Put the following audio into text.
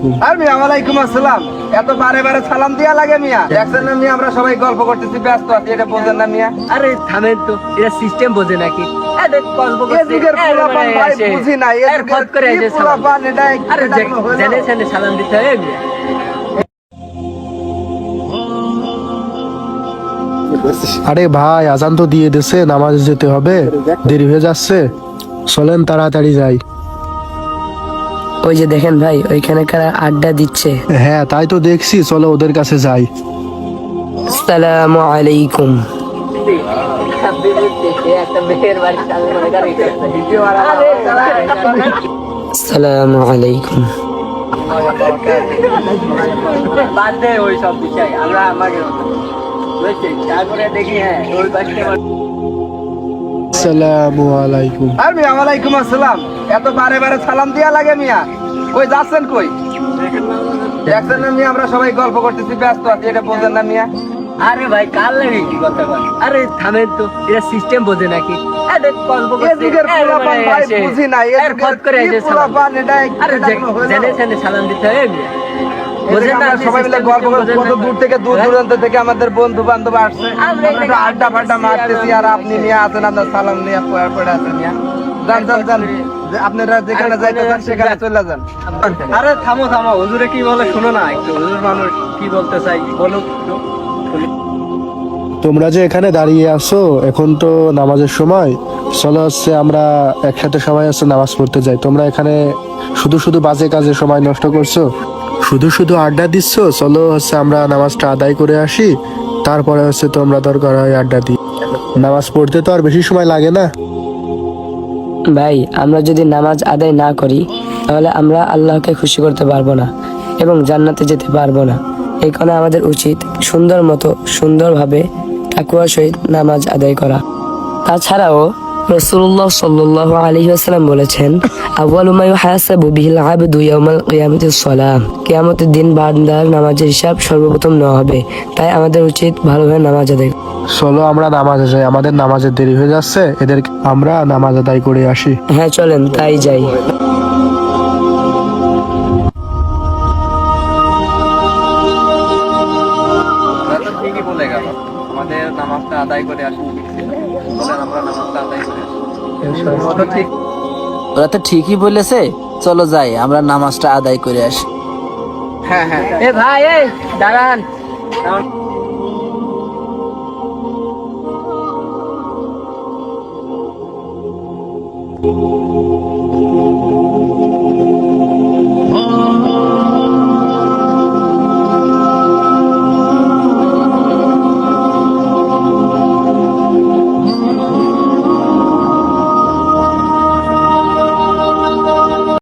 আলাইকুম। আর মিয়া ওয়ালাইকুম আসসালাম। এত বারে বারে সালাম দিয়া লাগে মিয়া? দেখছেন না মিয়া আমরা সবাই গল্প করতেছি, ব্যস্ত আছি, এটা বোঝেন না মিয়া? আরে থামেন তো, এরা সিস্টেম বোঝে নাকি? এদের গল্প এ করছে, যুগের এর পোলাপান মানে ভাই আসে, বুঝি না, এ এর যুগের ফট করে কি এসে সালাম। পোলাপান, এটা আরে এটা কোনো হলো? জেনে জেনে সালাম দিতে হয় এমনি। আরে ভাই, আজান তো দিয়ে দিছে, নামাজ যেতে হবে, দেরি হয়ে যাচ্ছে, চলেন তাড়াতাড়ি যাই। ওই যে দেখেন ভাই, ওইখানে কারা আড্ডা দিচ্ছে। হ্যাঁ তাই তো দেখছি, চলো ওদের কাছে যাই। আসসালামু আলাইকুম। একটা মেয়ের বাড়ির সামনে মনে করে এটা আসসালামু আলাইকুম। বাদ দে ওই সব বিষয়, আমরা আমাকে বুঝছি, তারপরে দেখি হ্যাঁ ওই পাশে আসসালামু আলাইকুম। আর মিয়া ওয়ালাইকুম আসসালাম। এত বারে বারে সালাম দিয়া লাগে মিয়া? কই যাচ্ছেন কই? দেখছেন না মিয়া আমরা সবাই গল্প করতেছি, ব্যস্ত আছি, এটা বোঝেন না মিয়া? আরে ভাই কার লাগে কি কথা বল? আরে থামেন তো, এরা সিস্টেম বোঝে নাকি? এদের গল্প এ করছে, যুগের এর পোলাপান মানে ভাই আসে, বুঝি না, এ এর যুগের ফট করে কি এসে সালাম। পোলাপান, এটা আরে এটা কোনো হলো? জেনে জেনে সালাম দিতে হয় এমনি। বোঝেন না আমরা আপনি সবাই মিলে system গল্প বোঝেন কত না? দূর থেকে দূর হ্যাঁ? দূরান্ত থেকে আমাদের বন্ধু বান্ধব আসছে, আমরা আমরা এখানে একটু আড্ডা ফাড্ডা মারতেছি, আর আপনি নিয়ে আছেন আপনার সালাম নিয়ে পড়ে আছেন মিয়া। যান যান যান, আপনারা যেখানে যাইতেছেন সেখানে চলে যান। আরে থামো থামো, হুজুরে কি বলে শোনো না একটু, হুজুর মানুষ কি বলতে চাই বলো একটু। তোমরা যে এখানে দাঁড়িয়ে আছো, এখন তো নামাজের সময়, চলো হচ্ছে আমরা একসাথে সবাই হচ্ছে নামাজ পড়তে যাই। তোমরা এখানে শুধু শুধু বাজে কাজে সময় নষ্ট করছো, শুধু শুধু আড্ডা দিচ্ছ, চলো হচ্ছে আমরা নামাজটা আদায় করে আসি, তারপরে হচ্ছে তোমরা দরকার হয় আড্ডা দিই। নামাজ পড়তে তো আর বেশি সময় লাগে না। ভাই, আমরা যদি নামাজ আদায় না করি তাহলে আমরা আল্লাহকে খুশি করতে পারবো না এবং জান্নাতে যেতে পারবো না। এই কারণে আমাদের উচিত সুন্দর মতো সুন্দরভাবে তাকওয়ার সহিত নামাজ আদায় করা। তাছাড়াও রাসূলুল্লাহ সাল্লাল্লাহু আলাইহি ওয়াসাল্লাম বলেছেন, আউয়ালু মা ইউহাসাবু বিহিল আবদু ইয়াউমাল কিয়ামাতিস সালাহ। কিয়ামতের দিন বান্দার নামাজের হিসাব সর্বপ্রথম নেওয়া হবে। তাই আমাদের উচিত ভালোভাবে নামাজ আদায় করা। চলো আমরা নামাজে যাই, আমাদের নামাজের দেরি হয়ে যাচ্ছে, এদের আমরা নামাজ আদায় করে আসি। হ্যাঁ চলেন তাই যাই। ওরা তো ঠিকই বলে গেল, আমাদের নামাজটা আদায় করে আসুন। বলেন আমরা নামাজটা আদায় করে আসি। ঠিক। ওরা তো ঠিকই বলেছে, চলো যাই আমরা নামাজটা আদায় করে আসি। হ্যাঁ হ্যাঁ। এ ভাই এই দাঁড়ান।